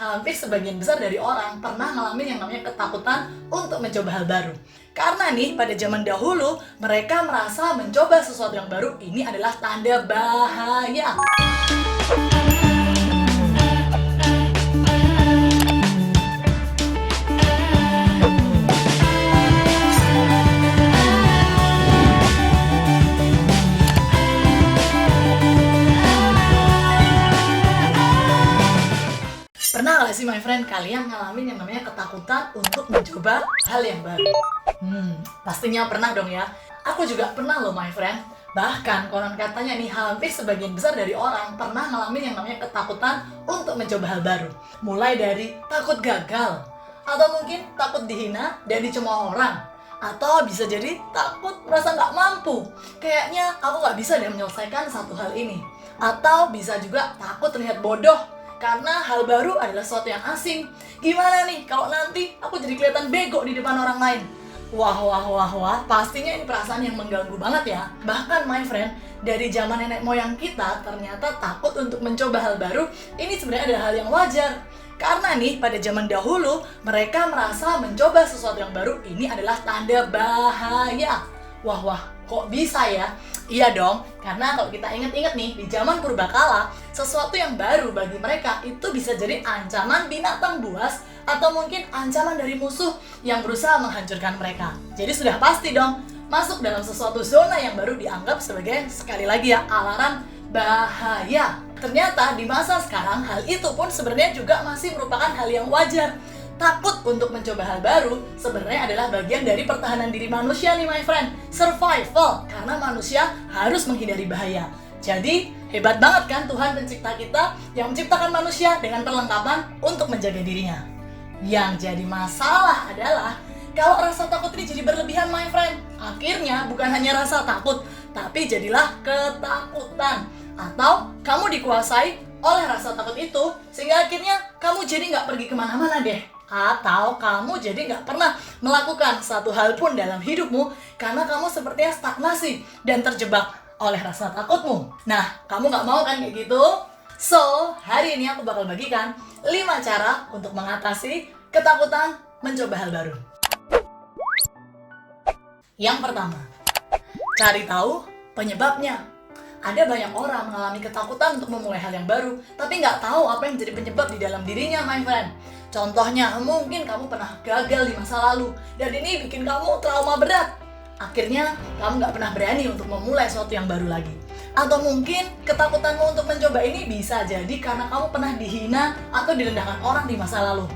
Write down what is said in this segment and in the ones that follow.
hampir sebagian besar dari orang pernah ngalamin yang namanya ketakutan untuk mencoba hal baru. Karena nih, pada zaman dahulu, mereka merasa mencoba sesuatu yang baru ini adalah tanda bahaya. Pernah gak sih my friend kalian ngalamin yang namanya ketakutan untuk mencoba hal yang baru? Pastinya pernah dong ya. Aku juga pernah loh my friend. Bahkan konon katanya nih hampir sebagian besar dari orang pernah ngalamin yang namanya ketakutan untuk mencoba hal baru. Mulai dari takut gagal, atau mungkin takut dihina dan dicemooh orang, atau bisa jadi takut merasa nggak mampu. Kayaknya aku nggak bisa deh menyelesaikan satu hal ini. Atau bisa juga takut terlihat bodoh karena hal baru adalah sesuatu yang asing. Gimana nih kalau nanti aku jadi kelihatan bego di depan orang lain? Wah, pastinya ini perasaan yang mengganggu banget ya. Bahkan my friend, dari zaman nenek moyang kita ternyata takut untuk mencoba hal baru ini sebenarnya adalah hal yang wajar. Karena nih, pada zaman dahulu mereka merasa mencoba sesuatu yang baru ini adalah tanda bahaya. Wah, kok bisa ya? Iya dong, karena kalau kita ingat-ingat nih, di zaman purbakala, sesuatu yang baru bagi mereka itu bisa jadi ancaman binatang buas atau mungkin ancaman dari musuh yang berusaha menghancurkan mereka. Jadi sudah pasti dong, masuk dalam sesuatu zona yang baru dianggap sebagai, sekali lagi ya, alarm bahaya. Ternyata di masa sekarang, hal itu pun sebenarnya juga masih merupakan hal yang wajar. Takut untuk mencoba hal baru sebenarnya adalah bagian dari pertahanan diri manusia nih my friend. Survival, karena manusia harus menghindari bahaya. Jadi hebat banget kan Tuhan pencipta kita yang menciptakan manusia dengan perlengkapan untuk menjaga dirinya. Yang jadi masalah adalah kalau rasa takut ini jadi berlebihan my friend. Akhirnya bukan hanya rasa takut, tapi jadilah ketakutan. Atau kamu dikuasai oleh rasa takut itu sehingga akhirnya kamu jadi nggak pergi kemana-mana deh. Atau kamu jadi nggak pernah melakukan satu hal pun dalam hidupmu karena kamu sepertinya stagnasi dan terjebak oleh rasa takutmu. Nah, kamu nggak mau kan kayak gitu? So, hari ini aku bakal bagikan 5 cara untuk mengatasi ketakutan mencoba hal baru. Yang pertama, cari tahu penyebabnya. Ada banyak orang mengalami ketakutan untuk memulai hal yang baru, tapi nggak tahu apa yang menjadi penyebab di dalam dirinya, my friend. Contohnya, mungkin kamu pernah gagal di masa lalu, dan ini bikin kamu trauma berat. Akhirnya, kamu nggak pernah berani untuk memulai sesuatu yang baru lagi. Atau mungkin, ketakutanmu untuk mencoba ini bisa jadi karena kamu pernah dihina atau direndahkan orang di masa lalu.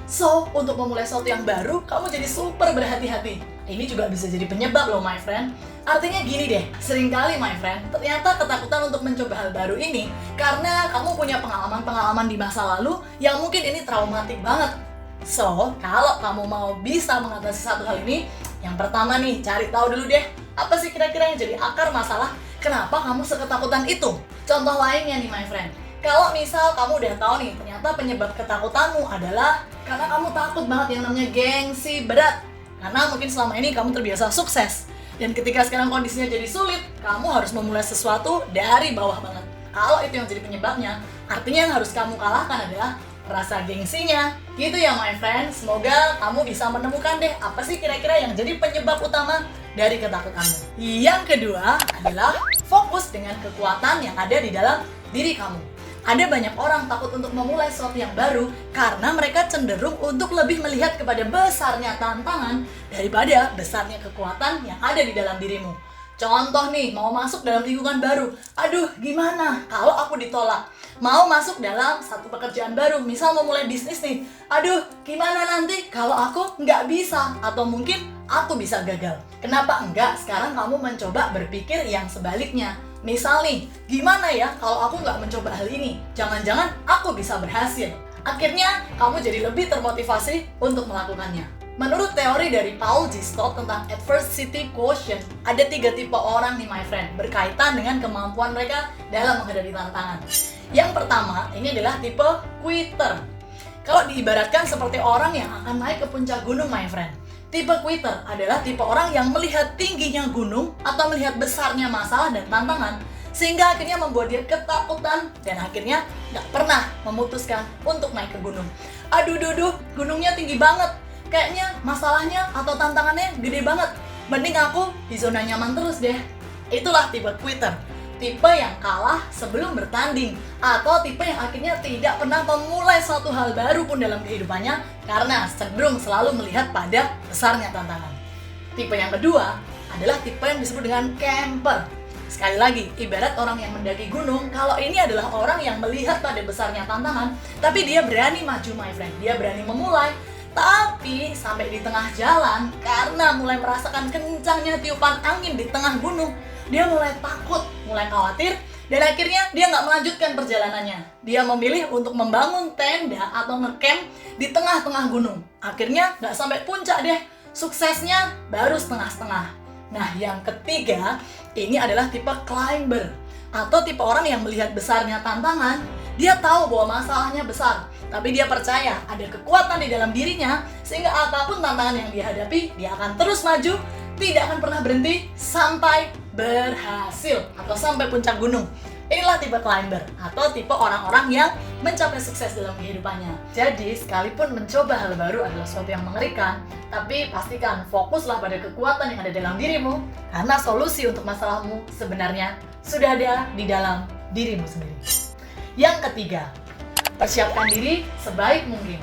So, untuk memulai sesuatu yang baru, kamu jadi super berhati-hati. Ini juga bisa jadi penyebab loh, my friend. Artinya gini deh, seringkali my friend, ternyata ketakutan untuk mencoba hal baru ini karena kamu punya pengalaman-pengalaman di masa lalu yang mungkin ini traumatik banget. So, kalau kamu mau bisa mengatasi satu hal ini, yang pertama nih, cari tahu dulu deh, apa sih kira-kira yang jadi akar masalah kenapa kamu seketakutan itu. Contoh lainnya nih, my friend. Kalau misal kamu udah tahu nih, ternyata penyebab ketakutanmu adalah karena kamu takut banget yang namanya gengsi berat. Karena mungkin selama ini kamu terbiasa sukses. Dan ketika sekarang kondisinya jadi sulit, kamu harus memulai sesuatu dari bawah banget. Kalau itu yang jadi penyebabnya, artinya yang harus kamu kalahkan adalah rasa gengsinya. Gitu ya my friend, semoga kamu bisa menemukan deh apa sih kira-kira yang jadi penyebab utama dari ketakutanmu. Yang kedua adalah fokus dengan kekuatan yang ada di dalam diri kamu. Ada banyak orang takut untuk memulai sesuatu yang baru karena mereka cenderung untuk lebih melihat kepada besarnya tantangan daripada besarnya kekuatan yang ada di dalam dirimu. Contoh nih, mau masuk dalam lingkungan baru. Aduh, gimana kalau aku ditolak? Mau masuk dalam satu pekerjaan baru, misal memulai bisnis nih. Aduh, gimana nanti kalau aku nggak bisa? Atau mungkin aku bisa gagal. Kenapa enggak sekarang kamu mencoba berpikir yang sebaliknya? Misal nih, gimana ya kalau aku nggak mencoba hal ini? Jangan-jangan aku bisa berhasil. Akhirnya, kamu jadi lebih termotivasi untuk melakukannya. Menurut teori dari Paul G. Stott tentang adversity quotient, ada 3 tipe orang nih my friend, berkaitan dengan kemampuan mereka dalam menghadapi tantangan. Yang pertama, ini adalah tipe quitter. Kalau diibaratkan seperti orang yang akan naik ke puncak gunung my friend. Tipe quitter adalah tipe orang yang melihat tingginya gunung atau melihat besarnya masalah dan tantangan sehingga akhirnya membuat dia ketakutan dan akhirnya nggak pernah memutuskan untuk naik ke gunung. Aduh, gunungnya tinggi banget, kayaknya masalahnya atau tantangannya gede banget, mending aku di zona nyaman terus deh. Itulah tipe quitter, tipe yang kalah sebelum bertanding, atau tipe yang akhirnya tidak pernah memulai suatu hal baru pun dalam kehidupannya karena cenderung selalu melihat pada besarnya tantangan. Tipe yang kedua adalah tipe yang disebut dengan camper. Sekali lagi, ibarat orang yang mendaki gunung, kalau ini adalah orang yang melihat pada besarnya tantangan, tapi dia berani maju, my friend. Dia berani memulai, tapi sampai di tengah jalan, karena mulai merasakan kencangnya tiupan angin di tengah gunung, dia mulai takut, mulai khawatir, dan akhirnya dia nggak melanjutkan perjalanannya. Dia memilih untuk membangun tenda atau ngecamp di tengah-tengah gunung. Akhirnya nggak sampai puncak deh, suksesnya baru setengah-setengah. Nah, yang ketiga, ini adalah tipe climber, atau tipe orang yang melihat besarnya tantangan. Dia tahu bahwa masalahnya besar, tapi dia percaya ada kekuatan di dalam dirinya, sehingga apapun tantangan yang dia hadapi, dia akan terus maju, tidak akan pernah berhenti sampai berhasil atau sampai puncak gunung. Inilah tipe climber, atau tipe orang-orang yang mencapai sukses dalam kehidupannya. Jadi, sekalipun mencoba hal baru adalah sesuatu yang mengerikan, tapi pastikan fokuslah pada kekuatan yang ada dalam dirimu, karena solusi untuk masalahmu sebenarnya sudah ada di dalam dirimu sendiri. Yang ketiga, persiapkan diri sebaik mungkin.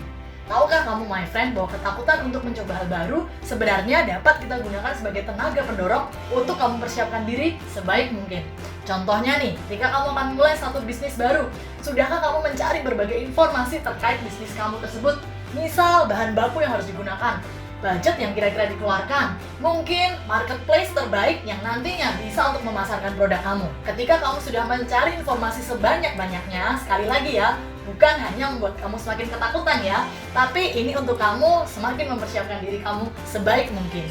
Tahukah kamu, my friend, bahwa ketakutan untuk mencoba hal baru sebenarnya dapat kita gunakan sebagai tenaga pendorong untuk kamu persiapkan diri sebaik mungkin. Contohnya nih, ketika kamu akan mulai satu bisnis baru, sudahkah kamu mencari berbagai informasi terkait bisnis kamu tersebut? Misal, bahan baku yang harus digunakan, budget yang kira-kira dikeluarkan, mungkin marketplace terbaik yang nantinya bisa untuk memasarkan produk kamu. Ketika kamu sudah mencari informasi sebanyak-banyaknya, sekali lagi ya, bukan hanya membuat kamu semakin ketakutan ya, tapi ini untuk kamu semakin mempersiapkan diri kamu sebaik mungkin.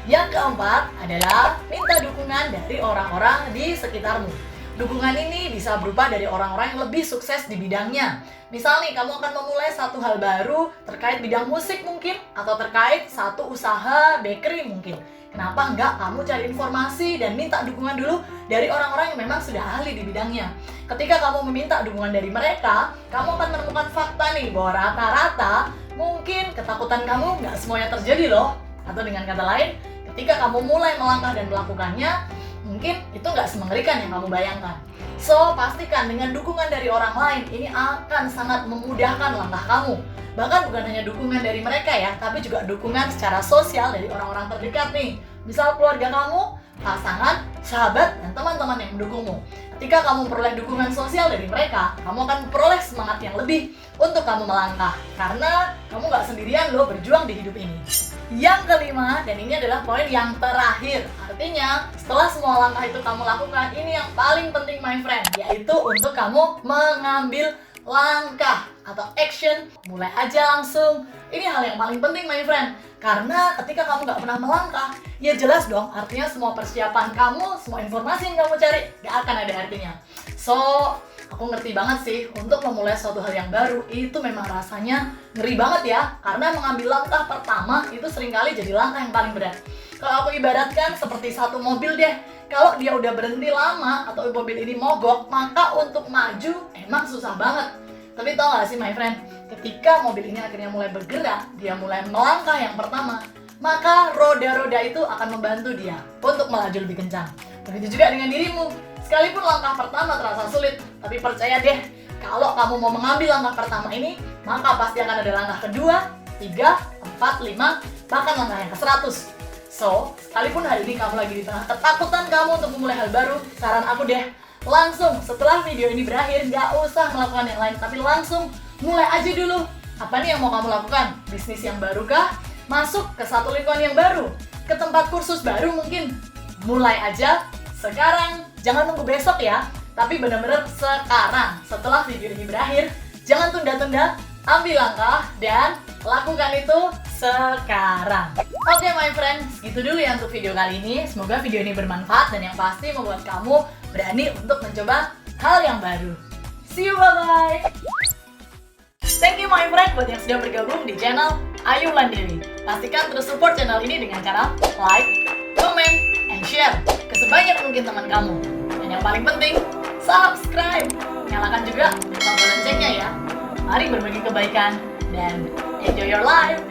Yang keempat adalah minta dukungan dari orang-orang di sekitarmu. Dukungan ini bisa berupa dari orang-orang yang lebih sukses di bidangnya. Misal nih, kamu akan memulai satu hal baru terkait bidang musik mungkin, atau terkait satu usaha bakery mungkin. Kenapa enggak kamu cari informasi dan minta dukungan dulu dari orang-orang yang memang sudah ahli di bidangnya. Ketika kamu meminta dukungan dari mereka, kamu akan menemukan fakta nih bahwa rata-rata mungkin ketakutan kamu nggak semuanya terjadi loh. Atau dengan kata lain, ketika kamu mulai melangkah dan melakukannya, mungkin itu nggak semengerikan yang kamu bayangkan. So, pastikan dengan dukungan dari orang lain, ini akan sangat memudahkan langkah kamu. Bahkan bukan hanya dukungan dari mereka ya, tapi juga dukungan secara sosial dari orang-orang terdekat nih. Misal keluarga kamu, pasangan, sahabat, dan teman-teman yang mendukungmu. Ketika kamu memperoleh dukungan sosial dari mereka, kamu akan memperoleh semangat yang lebih untuk kamu melangkah. Karena kamu nggak sendirian loh berjuang di hidup ini. Yang kelima, dan ini adalah poin yang terakhir. Artinya, setelah semua langkah itu kamu lakukan, ini yang paling penting, my friend, yaitu untuk kamu mengambil langkah atau action. Mulai aja langsung. Ini hal yang paling penting, my friend. Karena ketika kamu nggak pernah melangkah, ya jelas dong, artinya semua persiapan kamu, semua informasi yang kamu cari, nggak akan ada artinya. So, aku ngerti banget sih, untuk memulai suatu hal yang baru, itu memang rasanya ngeri banget ya. Karena mengambil langkah pertama, itu seringkali jadi langkah yang paling berat. Kalau aku ibaratkan seperti satu mobil deh, kalau dia udah berhenti lama, atau mobil ini mogok, maka untuk maju emang susah banget. Tapi tau gak sih, my friend, ketika mobil ini akhirnya mulai bergerak, dia mulai melangkah yang pertama, maka roda-roda itu akan membantu dia untuk melaju lebih kencang. Begitu juga dengan dirimu. Sekalipun langkah pertama terasa sulit, tapi percaya deh, kalau kamu mau mengambil langkah pertama ini, maka pasti akan ada langkah kedua, 3, 4, 5, bahkan langkah yang ke-100. So, sekalipun hari ini kamu lagi di tengah ketakutan kamu untuk memulai hal baru, saran aku deh, langsung setelah video ini berakhir, gak usah melakukan yang lain, tapi langsung mulai aja dulu. Apa nih yang mau kamu lakukan? Bisnis yang baru kah? Masuk ke satu lingkungan yang baru? Ke tempat kursus baru mungkin? Mulai aja sekarang, jangan nunggu besok ya, tapi benar-benar sekarang. Setelah video ini berakhir, jangan tunda-tunda, ambil langkah dan lakukan itu sekarang. Oke, my friends, gitu dulu ya untuk video kali ini. Semoga video ini bermanfaat dan yang pasti membuat kamu berani untuk mencoba hal yang baru. See you, bye-bye! Thank you, my friend, buat yang sudah bergabung di channel Ayu Wulandari. Pastikan terus support channel ini dengan cara like, comment, and share ke sebanyak mungkin teman kamu. Dan yang paling penting, subscribe. Nyalakan juga tombol loncengnya ya. Mari berbagi kebaikan dan enjoy your life.